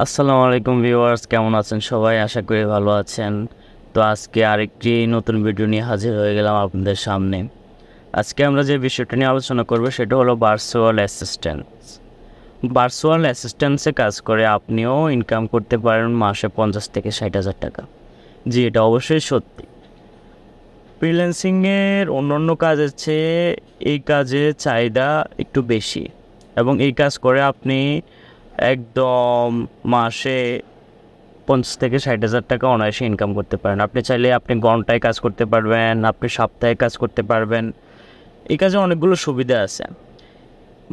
আসসালামু আলাইকুম ভিউয়ার্স, কেমন আছেন সবাই? আশা করি ভালো আছেন। তো আজকে আরেকটি নতুন ভিডিও নিয়ে হাজির হয়ে গেলাম আপনাদের সামনে। আজকে আমরা যে বিষয়টা নিয়ে আলোচনা করব সেটা হলো ভার্চুয়াল অ্যাসিস্ট্যান্ট। ভার্চুয়াল অ্যাসিস্ট্যান্সে কাজ করে আপনিও ইনকাম করতে পারেন মাসে 50 থেকে 60 হাজার টাকা। জি, এটা অবশ্যই সত্যি। ফ্রিল্যান্সিংয়ের অন্যান্য কাজের চেয়ে এই কাজে চাহিদা একটু বেশি, এবং এই কাজ করে আপনি একদম মাসে 50 থেকে 60 হাজার টাকা অনায়াসে ইনকাম করতে পারেন। আপনি চাইলে আপনি ঘন্টায় কাজ করতে পারবেন, আপনি সপ্তাহে কাজ করতে পারবেন। এই কাজে অনেকগুলো সুবিধা আছে।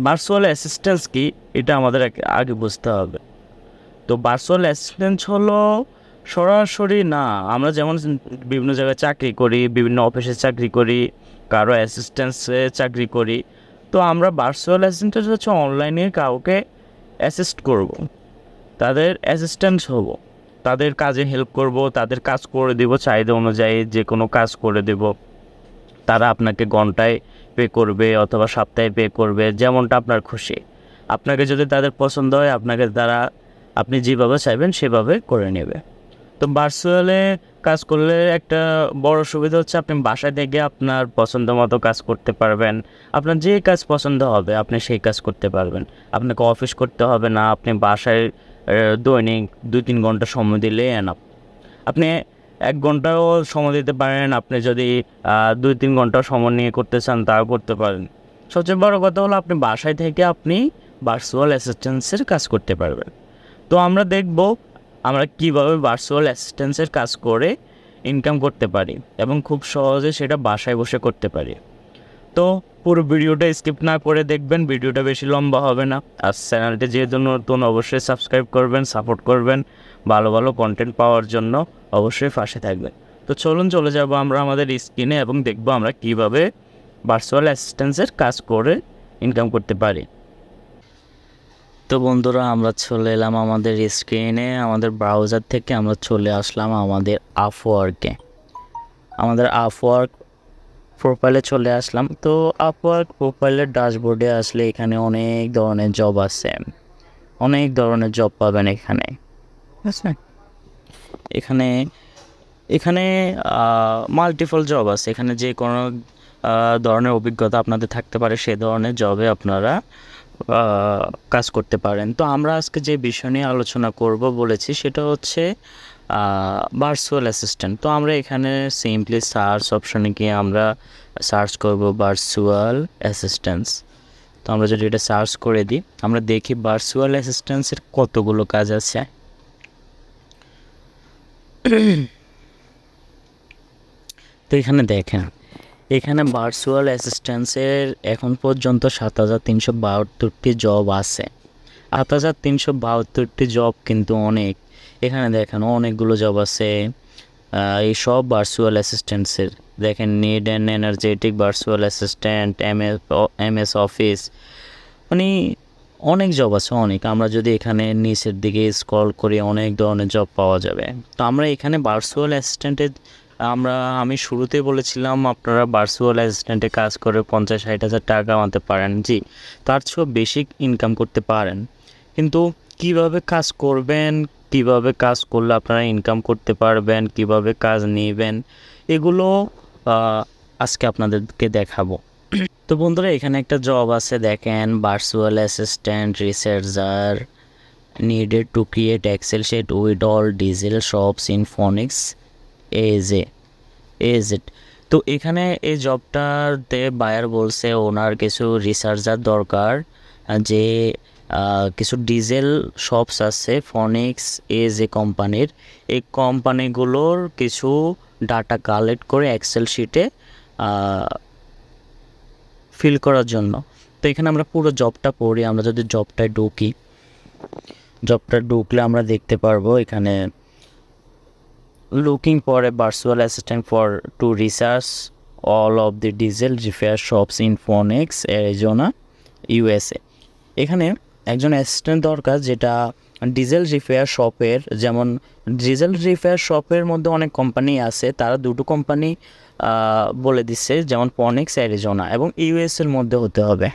ভার্চুয়াল অ্যাসিস্ট্যান্স কি, এটা আমাদের আগে বুঝতে হবে। তো ভার্চুয়াল অ্যাসিস্ট্যান্স হলো সরাসরি না, আমরা যেমন বিভিন্ন জায়গায় চাকরি করি, বিভিন্ন অফিসে চাকরি করি, কারো অ্যাসিস্ট্যান্সে চাকরি করি। তো আমরা ভার্চুয়াল অ্যাসিস্ট্যান্স হচ্ছে অনলাইনে কাউকে অ্যাসিস্ট করব, তাদের অ্যাসিস্ট্যান্ট হব, তাদের কাজে হেল্প করব, তাদের কাজ করে দেব, চাহিদা অনুযায়ী যে কোনো কাজ করে দেব। তারা আপনাকে ঘন্টায় পে করবে অথবা সপ্তাহে পে করবে, যেমনটা আপনার খুশি। আপনাকে যদি তাদের পছন্দ হয়, আপনি যেভাবে চাইবেন সেভাবে করে নেবে। তো ভার্চুয়ালে কাজ করলে একটা বড় সুবিধা হচ্ছে আপনি বাসায় থেকে আপনার পছন্দ মতো কাজ করতে পারবেন। আপনার যে কাজ পছন্দ হবে আপনি সেই কাজ করতে পারবেন। আপনাকে অফিস করতে হবে না, আপনি বাসায় দৈনিক 2-3 ঘন্টা সময় দিলে এনাফ। আপনি 1 ঘন্টাও সময় দিতে পারেন, আপনি যদি 2-3 ঘন্টা সময় নিয়ে করতে চান তাও করতে পারেন। সবচেয়ে বড় কথা হলো আপনি বাসায় থেকে আপনি ভার্চুয়াল অ্যাসিস্ট্যান্সের কাজ করতে পারবেন। তো আমরা দেখব আমরা কীভাবে ভার্চুয়াল অ্যাসিস্ট্যান্সের কাজ করে ইনকাম করতে পারি এবং খুব সহজে সেটা বাসায় বসে করতে পারি। তো পুরো ভিডিওটা স্কিপ না করে দেখবেন, ভিডিওটা বেশি লম্বা হবে না। আর চ্যানেলটি যেহেতু নতুন, অবশ্যই সাবস্ক্রাইব করবেন, সাপোর্ট করবেন। ভালো ভালো কন্টেন্ট পাওয়ার জন্য অবশ্যই পাশে থাকবেন। তো চলুন চলে যাব আমরা আমাদের স্ক্রিনে এবং দেখব আমরা কীভাবে ভার্চুয়াল অ্যাসিস্ট্যান্সের কাজ করে ইনকাম করতে পারি। তো বন্ধুরা, আমরা চলে এলাম আমাদের স্ক্রিনে। আমাদের ব্রাউজার থেকে আমরা চলে আসলাম আমাদের আপওয়ার্ক প্রোফাইলে চলে আসলাম। তো আপওয়ার্ক প্রোফাইলের ড্যাশবোর্ডে আসলে এখানে অনেক ধরনের জব আছে, অনেক ধরনের জব পাবেন এখানে। ঠিক আছে, এখানে এখানে মাল্টিপল জব আছে। এখানে যে কোনো ধরনের অভিজ্ঞতা আপনাদের থাকতে পারে, সে ধরনের জবে আপনারা কাজ করতে পারেন। তো আমরা আজকে যে বিষয় নিয়ে আলোচনা করব বলেছি সেটা হচ্ছে ভার্চুয়াল অ্যাসিস্ট্যান্ট। তো আমরা এখানে সিম্পলি সার্চ অপশনে গিয়ে আমরা সার্চ করব ভার্চুয়াল অ্যাসিস্ট্যান্স। তো আমরা যদি এটা সার্চ করে দিই, আমরা দেখি ভার্চুয়াল অ্যাসিস্ট্যান্সের কতগুলো কাজ আছে। তো এখানে দেখেন, এখানে ভার্চুয়াল অ্যাসিস্ট্যান্সের এখন পর্যন্ত 7,372টি জব আছে। 7,372টি জব কিন্তু অনেক। এখানে দেখেন অনেকগুলো জব আছে। এই সব ভার্চুয়াল অ্যাসিস্ট্যান্টসের দেখেন, need and energetic virtual assistant, MS office, মানে অনেক জব আছে অনেক। আমরা যদি এখানে নিচের দিকে স্ক্রল করি অনেক ধরনের জব পাওয়া যাবে। তো আমরা এখানে ভার্চুয়াল অ্যাসিস্ট্যান্টের আমি শুরুতেই বলেছিলাম আপনারা ভার্চুয়াল অ্যাসিস্ট্যান্টে কাজ করে 50-60 হাজার টাকা কামাতে পারেন। জি, তার চেয়েও বেশি ইনকাম করতে পারেন। কিন্তু কিভাবে কাজ করবেন, কিভাবে কাজ করলে আপনারা ইনকাম করতে পারবেন, কিভাবে কাজ নেবেন, এগুলো আজকে আপনাদেরকে দেখাবো। তো বন্ধুরা, এখানে একটা জব আছে দেখেন, virtual assistant researcher needed to create excel sheet with all diesel shops in Phoenix as it. তো এখানে এই জবটাতে বায়ার বলছে ওনার কিছু রিসার্চার দরকার, যে কিছু ডিজেল শপস আছে ফনিক্স কোম্পানির, এই কোম্পানিগুলোর কিছু ডাটা কালেক্ট করে এক্সেল শিটে ফিল করার জন্য। তো এখানে আমরা পুরো জবটা পড়ি। আমরা যদি জবটায় ঢুকলে আমরা দেখতে পারবো এখানে looking for a virtual assistant for to research all of the diesel repair shops in Phoenix Arizona USA. এখানে একজন অ্যাসিস্ট্যান্ট দরকার যেটা ডিজেল রিপেয়ার শপের, যেমন ডিজেল রিপেয়ার শপের মধ্যে অনেক কোম্পানি আছে, তারা দুটো কোম্পানি বলে দিচ্ছে, যেমন ফনিক্স অ্যারিজোনা এবং ইউএসএর মধ্যে হতে হবে।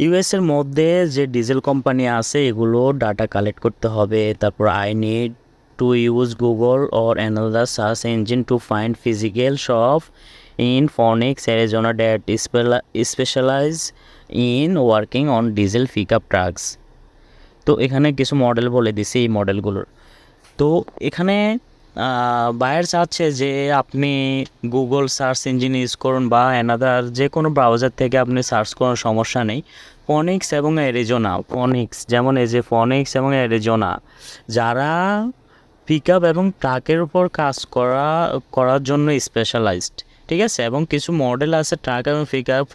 ইউএসের মধ্যে যে ডিজেল কোম্পানি আছে এগুলো ডাটা কালেক্ট করতে হবে। তারপর I need to use Google or another search engine to find physical shop in Phoenix Arizona that specialize in working on diesel pick up trucks. তো এখানে কিছু মডেল বলে দিছি এই মডেলগুলোর। তো এখানে বায়ার চাচ্ছে যে আপনি গুগল সার্চ ইঞ্জিন ইউজ করুন বা অ্যানাদার যে কোনো ব্রাউজার থেকে আপনি সার্চ করুন, সমস্যা নেই। ফনিক্স এবং অ্যারিজোনা, ফনিক্স যেমন এই যে ফনিক্স এবং অ্যারিজোনা যারা পিক আপ এবং ট্রাকের উপর কাজ করার জন্য স্পেশালাইজড, ঠিক আছে। এবং কিছু মডেল আছে ট্রাক এবং পিক আপ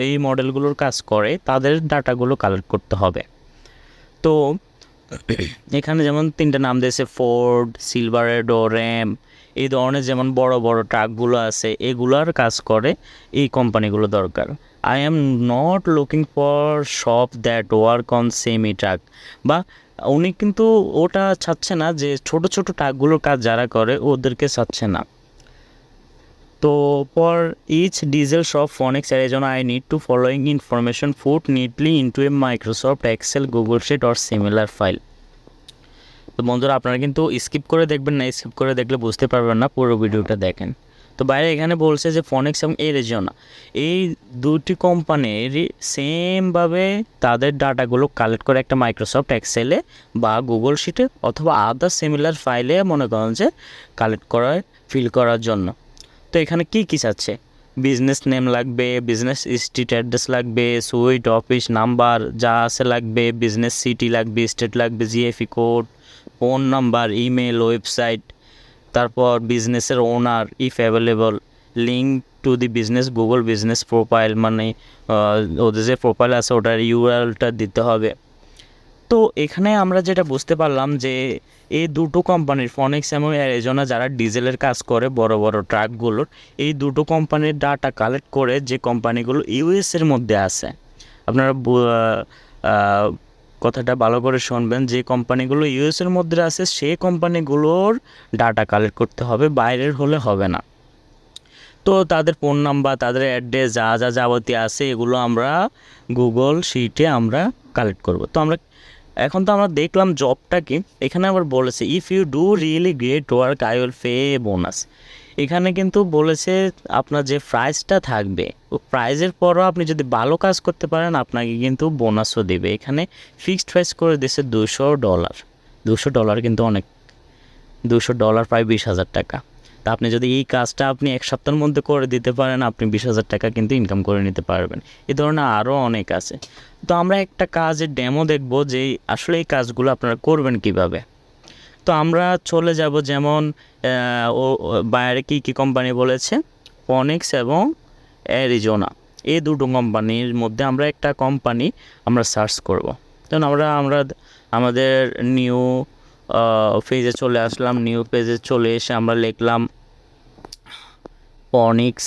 এই মডেলগুলোর কাজ করে, তাদের ডাটাগুলো কালেক্ট করতে হবে। তো এখানে যেমন 3টা নাম দিয়েছে, ফোর্ড, সিলভারেডো, র্যাম, এই ধরনের যেমন বড় বড় ট্রাকগুলো আছে এগুলার কাজ করে এই কোম্পানিগুলো দরকার। I am not looking for shop that work on semi truck, বা উনি কিন্তু ওটা চাচ্ছে না যে ছোট ছোট ট্রাকগুলোর কাজ যারা করে ওদেরকে চাচ্ছে না। তো for each diesel shop Phoenix Arizona I need to following information put neatly into a Microsoft Excel, Google Sheet or similar file. তো বন্ধুরা আপনারা কিন্তু স্কিপ করে দেখবেন না, স্কিপ করে দেখলে বুঝতে পারবেন না, পুরো ভিডিওটা দেখেন। তো বাইরে এখানে বলছে যে ফনিক্স এবং অ্যারিজোনা এই দুটি কোম্পানির সেমভাবে তাদের ডাটাগুলো কালেক্ট করে একটা মাইক্রোসফট এক্সেলে বা গুগল শিটে অথবা আদার সিমিলার ফাইলে মনে করেন যে কালেক্ট করার ফিল করার জন্য। তো এখানে কী কী চাচ্ছে, বিজনেস নেম লাগবে, বিজনেস স্ট্রিট অ্যাড্রেস লাগবে, সুইট অফিস নাম্বার যা আছে লাগবে, বিজনেস সিটি লাগবে, স্টেট লাগবে, জিএফই code, phone number, email, website, তারপর বিজনেসের owner if available, link to the business Google business profile, মানে ওদের যে প্রোফাইল আছে ওটার ইউআরএলটা দিতে হবে। তো এখানে আমরা যেটা বুঝতে পারলাম যে এই দুটো কোম্পানির ফনিক্স এবং অ্যারিজোনা যারা ডিজেলের কাজ করে বড় বড় ট্রাকগুলোর, এই দুটো কোম্পানির ডাটা কালেক্ট করে যে কোম্পানিগুলো ইউএসের মধ্যে আছে, আপনারা কথাটা ভালো করে শুনবেন, যে কোম্পানিগুলো ইউএসের মধ্যে আছে সেই কোম্পানিগুলোর ডাটা কালেক্ট করতে হবে, বাইরের হলে হবে না। তো তাদের ফোন নাম্বার, তাদের অ্যাড্রেস যা যা যাবতীয় আছে এগুলো আমরা গুগল শিটে আমরা কালেক্ট করব। তো এখন তো আমরা দেখলাম জবটা কি, এখানে আবার বলেছে if you do really great work I will pay bonus. এখানে কিন্তু বলেছে আপনার যে প্রাইসটা থাকবে ও প্রাইজের পরও আপনি যদি ভালো কাজ করতে পারেন আপনাকে কিন্তু বোনাসও দেবে। এখানে ফিক্সড প্রাইস করে দিয়েছে $200। $200 কিন্তু অনেক, $200 প্রায় 20,000 টাকা। তা আপনি যদি এই কাজটা আপনি 1 সপ্তাহের মধ্যে করে দিতে পারেন আপনি 20,000 টাকা কিন্তু ইনকাম করে নিতে পারবেন। এই ধরনের আরও অনেক আছে। তো আমরা একটা কাজের ডেমো দেখব যে আসলে এই কাজগুলো আপনারা করবেন কিভাবে। তো আমরা চলে যাব, যেমন বাইরে কী কী কোম্পানি বলেছে, ফনিক্স এবং অ্যারিজোনা, এই দুটো কোম্পানির মধ্যে আমরা একটা কোম্পানি আমরা সার্চ করব। তখন আমরা আমাদের নিউ পেজে চলে আসলাম। নিউ পেজে চলে এসে আমরা লিখলাম ফনিক্স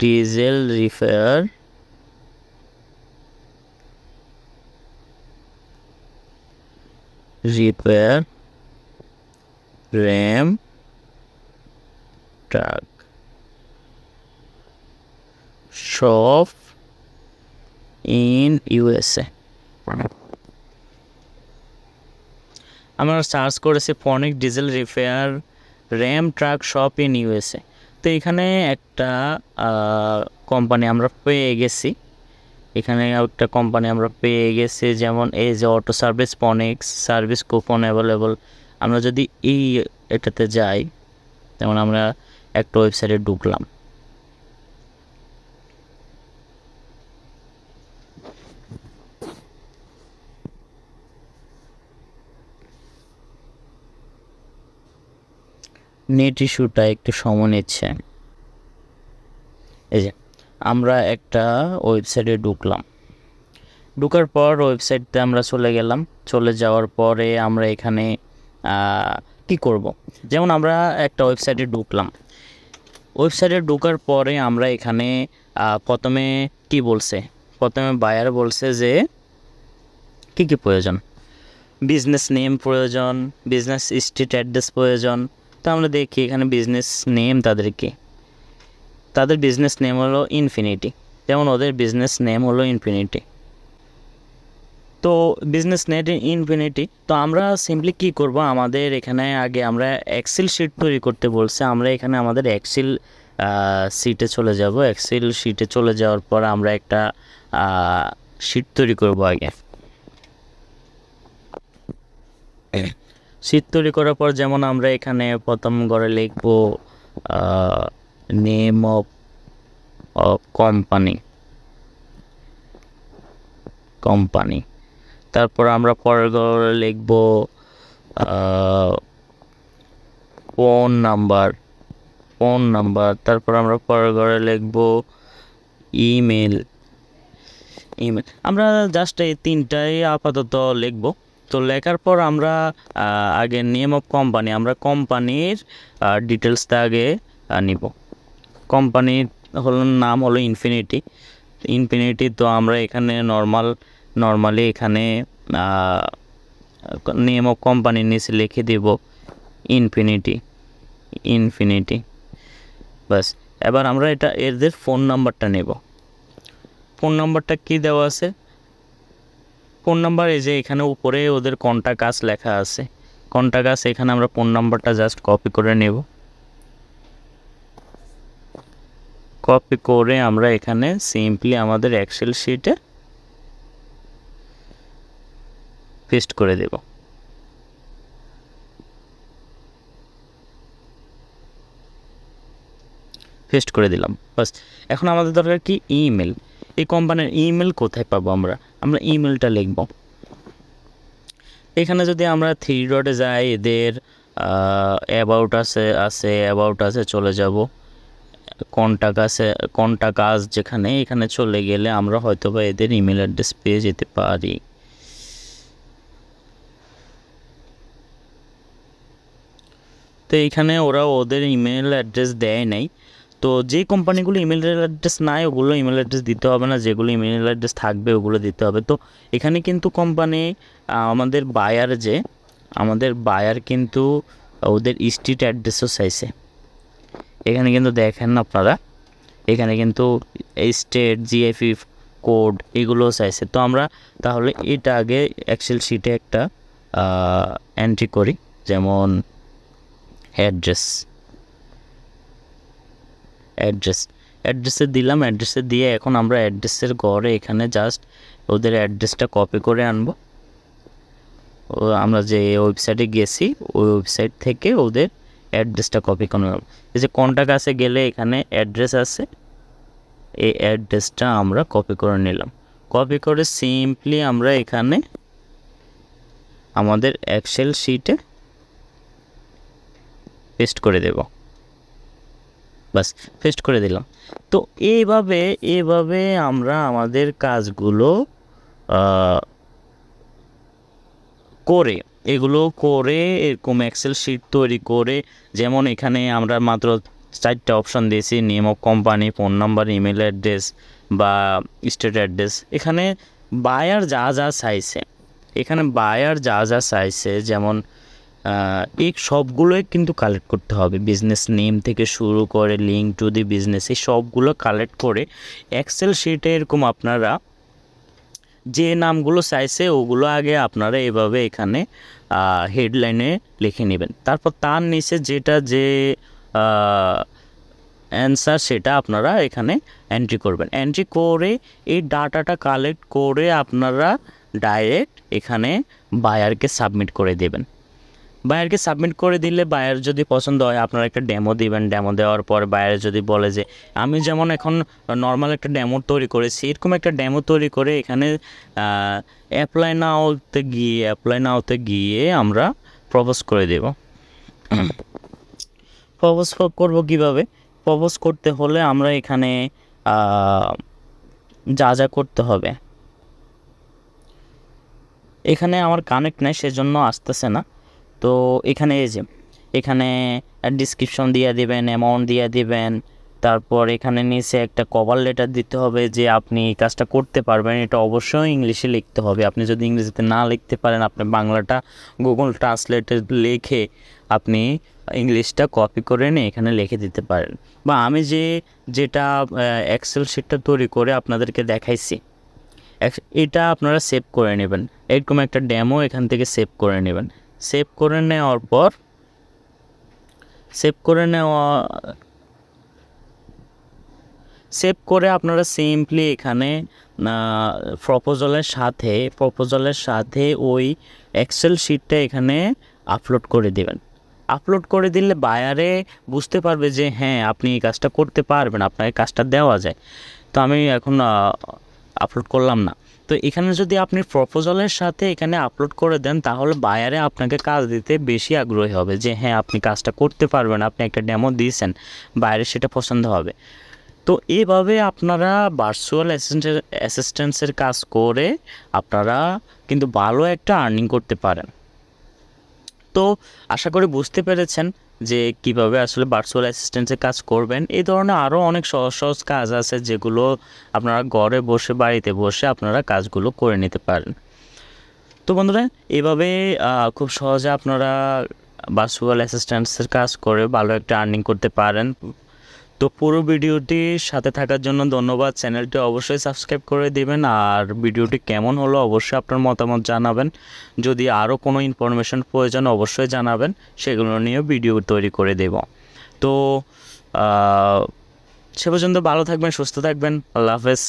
diesel repair RAM truck shop in USA. আমরা সার্চ করেছি ফনিক্স diesel repair RAM truck shop in USA. তো এখানে একটা কোম্পানি আমরা পেয়ে গেছি, যেমন এই যে auto service ফনিক্স service coupon available. আমরা যদি এটাতে যাই, যেমন আমরা একটা ওয়েবসাইটে ঢুকলাম, নেট ইস্যুটা একটু সময় নিচ্ছে। এই যে আমরা একটা ওয়েবসাইটে ঢুকার পর ওয়েবসাইটতে আমরা চলে গেলাম। চলে যাওয়ার পরে আমরা এখানে কি করব, যেমন আমরা একটা ওয়েবসাইটে ঢোকার পরে আমরা এখানে প্রথমে বায়ার বলছে যে কী কী প্রয়োজন। বিজনেস নেম প্রয়োজন, বিজনেস স্ট্রিট অ্যাড্রেস প্রয়োজন। তো আমরা দেখি এখানে বিজনেস নেম তাদের বিজনেস নেম হলো ইনফিনিটি, যেমন ওদের বিজনেস নেম হলো ইনফিনিটি। তো বিজনেস নেট ইনফিনিটি। তো আমরা সিম্পলি কী করব, আমাদের এখানে আগে আমরা এক্সেল শিট তৈরি করতে বলছে। আমরা এখানে আমাদের এক্সেল শিটে চলে যাব। এক্সেল শিটে চলে যাওয়ার পর আমরা একটা শিট তৈরি করব। আগে শিট তৈরি করার পর যেমন আমরা এখানে প্রথম ঘরে লিখব নেম অফ কোম্পানি। তারপর আমরা পরের ঘরে লিখব ফোন নাম্বার। তারপর আমরা পরের ঘরে লিখব ইমেল। আমরা জাস্ট এই তিনটাই আপাতত লিখব। তো লেখার পর আমরা আগে নেম অফ কোম্পানি, আমরা কোম্পানির ডিটেলসটা আগে নিব। কোম্পানির নাম হলো ইনফিনিটি। তো আমরা এখানে নর্মালি এখানে নেম অফ কোম্পানির নিচে লিখে দেব ইনফিনিটি। বাস, এবার আমরা এদের ফোন নাম্বারটা নেব। ফোন নাম্বারটা কী দেওয়া আছে? ফোন নাম্বার এই যে এখানে উপরে ওদের কন্টাক্ট আস লেখা আছে। কন্টাক্ট আস, এখানে আমরা ফোন নাম্বারটা জাস্ট কপি করে নেব। কপি করে আমরা এখানে সিম্পলি আমাদের এক্সেল শিটে পেস্ট করে দেব। পেস্ট করে দিলাম। বাস, এখন আমাদের দরকার কি? ইমেল। এই কোম্পানির ইমেল কোথায় পাবো? আমরা ইমেলটা লিখব। এখানে যদি আমরা 3 ডটে যাই, এদের অ্যাবাউট আছে চলে যাব। কন্টাক্ট আস যেখানে, এখানে চলে গেলে আমরা হয়তো বা এদের ইমেল অ্যাড্রেস পেয়ে যেতে পারি। তো এইখানে ওরা ওদের ইমেল অ্যাড্রেস দেয় নাই। তো যে কোম্পানিগুলো ইমেল অ্যাড্রেস নাই ওগুলো ইমেল অ্যাড্রেস দিতে হবে না, যেগুলো ইমেল অ্যাড্রেস থাকবে ওগুলো দিতে হবে। তো এখানে কিন্তু কোম্পানি আমাদের বায়ার কিন্তু ওদের স্ট্রিট অ্যাড্রেসও চাইছে। এখানে কিন্তু দেখেন আপনারা, এখানে কিন্তু স্টেট, জিএফই কোড এগুলোও চাইছে। তো আমরা তাহলে এটা আগে এক্সেল শিটে একটা এন্ট্রি করি, যেমন অ্যাড্রেসে দিলাম। অ্যাড্রেসে দিয়ে এখন আমরা অ্যাড্রেসের ঘরে এখানে জাস্ট ওদের অ্যাড্রেসটা কপি করে আনবো। আমরা যে ওয়েবসাইটে গেছি ওই ওয়েবসাইট থেকে ওদের অ্যাড্রেসটা কপি করে নেব। এই যে কন্টাক্ট আছে গেলে এখানে অ্যাড্রেস আছে, এই অ্যাড্রেসটা আমরা কপি করে নিলাম। কপি করে সিম্পলি আমরা এখানে আমাদের এক্সেল শিটে পেস্ট করে দেব। বাস, পেস্ট করে দিলাম। তো এইভাবে আমরা আমাদের কাজগুলো করে এরকম এক্সেল শিট তৈরি করে, যেমন এখানে আমরা মাত্র 4টা অপশান দিয়েছি, name of company, phone number, email address বা স্টেট অ্যাড্রেস। এখানে বায়ার যা চাইছে যেমন এই সবগুলোই কিন্তু কালেক্ট করতে হবে। বিজনেস নেম থেকে শুরু করে লিঙ্ক টু দি বিজনেস, এই সবগুলো কালেক্ট করে এক্সেল শিটে এরকম আপনারা যে নামগুলো চাইছে ওগুলো আগে আপনারা এভাবে এখানে হেডলাইনে লিখে নেবেন। তারপর তার নিচে যে অ্যান্সার সেটা আপনারা এখানে এন্ট্রি করবেন। এন্ট্রি করে এই ডাটাটা কালেক্ট করে আপনারা ডাইরেক্ট এখানে বায়ারকে সাবমিট করে দেবেন। বায়ারকে সাবমিট করে দিলে বায়ার যদি পছন্দ হয় আপনারা একটা ডেমো দিবেন। ডেমো দেওয়ার পর বায়ার যদি বলে যে আমি যেমন এখন নর্মাল একটা ডেমো তৈরি করেছি, এরকম একটা ডেমো তৈরি করে এখানে অ্যাপ্লাই নাওতে গিয়ে আমরা প্রপোজ করে দেব। প্রপোজ করব কিভাবে? প্রপোজ করতে হলে আমরা এখানে যা করতে হবে, এখানে আমার কানেক্ট নাই সেজন্য আসতেছে না। তো এখানে এখানে ডিসক্রিপশন দিয়ে দিবেন, অ্যামাউন্ট দিয়ে দিবেন, তারপর এখানে নিচে একটা কভার লেটার দিতে হবে যে আপনি এই কাজটা করতে পারবেন। এটা অবশ্যই ইংলিশে লিখতে হবে। আপনি যদি ইংরেজিতে না লিখতে পারেন, আপনি বাংলাটা গুগল ট্রান্সলেটে লিখে আপনি ইংলিশটা কপি করে নিয়ে এখানে লিখে দিতে পারেন। বা আমি যেটা এক্সেল শিটটা তৈরি করে আপনাদেরকে দেখাইছি, এটা আপনারা সেভ করে নেবেন। এরকম একটা ডেমো এখান থেকে সেভ করে নেবেন। সেভ করে নেওয়ার পর সেভ করে আপনারা সিম্পলি এখানে প্রপোজালের সাথে ওই এক্সেল শিটটা এখানে আপলোড করে দেবেন। আপলোড করে দিলে বায়ারে বুঝতে পারবে যে হ্যাঁ আপনি এই কাজটা করতে পারবেন, আপনাকে কাজটা দেওয়া যায়। তো আমি এখন আপলোড করলাম না। তো এখানে যদি আপনি প্রপোজালের সাথে এখানে আপলোড করে দেন, তাহলে বায়ারে আপনাকে কাজ দিতে বেশি আগ্রহী হবে যে হ্যাঁ আপনি কাজটা করতে পারবেন, আপনি একটা ডেমো দিয়েছেন, বাইরে সেটা পছন্দ হবে। তো এইভাবে আপনারা ভার্চুয়াল অ্যাসিস্ট্যান্সের কাজ করে আপনারা কিন্তু ভালো একটা আর্নিং করতে পারেন। তো আশা করি বুঝতে পেরেছেন যে কিভাবে আসলে ভার্চুয়াল অ্যাসিস্ট্যান্সের কাজ করবেন। এই ধরনের আরও অনেক সহজ সহজ কাজ আছে যেগুলো আপনারা ঘরে বসে বাড়িতে বসে আপনারা কাজগুলো করে নিতে পারেন। তো বন্ধুরা, এভাবে খুব সহজে আপনারা ভার্চুয়াল অ্যাসিস্ট্যান্সের কাজ করে ভালো একটা আর্নিং করতে পারেন। তো পুরো ভিডিওটির সাথে থাকার জন্য ধন্যবাদ। চ্যানেলটি অবশ্যই সাবস্ক্রাইব করে দেবেন, আর ভিডিওটি কেমন হলো অবশ্যই আপনার মতামত জানাবেন। যদি আরও কোনো ইনফরমেশন প্রয়োজন অবশ্যই জানাবেন, সেগুলো নিয়েও ভিডিও তৈরি করে দেব। তো সে পর্যন্ত ভালো থাকবেন, সুস্থ থাকবেন। আল্লাহ হাফেজ।